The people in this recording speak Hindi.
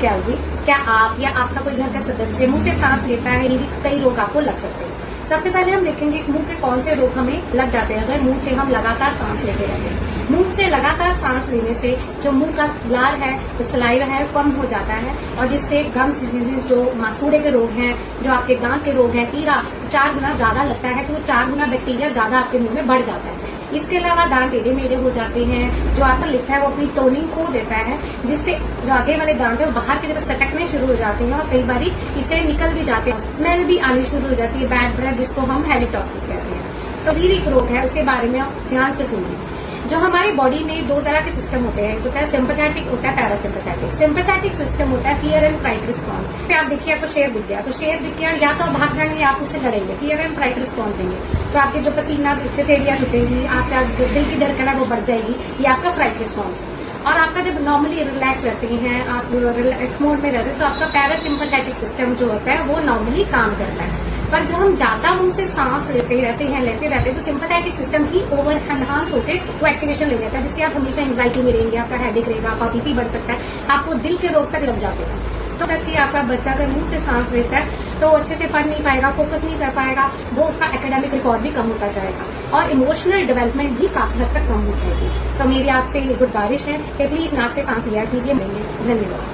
कैल जी, क्या आप या आपका कोई घर का सदस्य मुंह से सांस लेता है? ये भी कई रोग आपको लग सकते हैं। सबसे पहले हम देखेंगे मुंह के कौन से रोग हमें लग जाते हैं अगर मुंह से हम लगातार सांस लेते रहते हैं। मुंह से लगातार सांस लेने से जो मुंह का लार है, सलाइवा है, कम हो जाता है और जिससे गम्स डिजीजेज, जो मासूड़े के रोग हैं, जो आपके दांत के रोग हैं, कीड़ा 4 गुना ज्यादा लगता है, तो 4 गुना बैक्टीरिया ज्यादा आपके मुंह में बढ़ जाता है। इसके अलावा दांत टेढ़े मेढ़े हो जाते हैं, जो आपका लिखा है वो अपनी टोनिंग खो देता है, जिससे जो आगे वाले दांत है वो बाहर की तरफ सटकने शुरू हो जाते हैं और कई बार इसे निकल भी जाते हैं। स्मेल भी आनी शुरू हो जाती है, बैड ब्रेथ, जिसको हम हैलिटॉसिस कहते हैं। तो ये एक रोग है, उसके बारे में आप ध्यान से सुनिए। जो हमारी बॉडी में 2 तरह के सिस्टम होते हैं, एक होता है सिंपैथेटिक, होता है पैरासिम्पैथेटिक। सिंपैथेटिक सिस्टम होता है फियर एंड फ्राइट रिस्पॉन्स। आप देखिए आपको शेर दिख गया, तो शेर दिख गया या तो आप भाग जाएंगे या आप उससे लड़ेंगे, फियर एंड फ्राइट रिस्पॉन्स देंगे, तो आपके जो पसीना हथेलियां छूटेंगी, आपका जो दिल की धड़कन है वो बढ़ जाएगी, ये आपका फ्राइट रिस्पॉन्स है। और आपका जब नॉर्मली रिलैक्स रहते हैं, आप रिलैक्स मोड में रहते हैं, तो आपका पैरासिम्पैथेटिक सिस्टम जो होता है वो नॉर्मली काम करता है। पर जब हम ज्यादा मुंह से सांस लेते रहते हैं तो सिंपैथेटिक सिस्टम ही ओवर एनहांस होकर वो एक्टिवेशन ले लेता है, जिससे आप हमेशा एंजाइटी में रहेंगे, आपका हेडेक रहेगा, आपका बीपी बढ़ सकता है, आपको दिल के रोग तक लग जाते हैं। तो करके आपका बच्चा अगर मुंह से सांस लेता है तो अच्छे से पढ़ नहीं पाएगा, फोकस नहीं कर पाएगा, वो उसका एकेडमिक रिकॉर्ड भी कम होता जाएगा और इमोशनल डेवलपमेंट भी काफी हद तक कम हो जाएगी। तो मेरी आपसे गुजारिश है कि प्लीज नाक से सांस लिया कीजिए। धन्यवाद।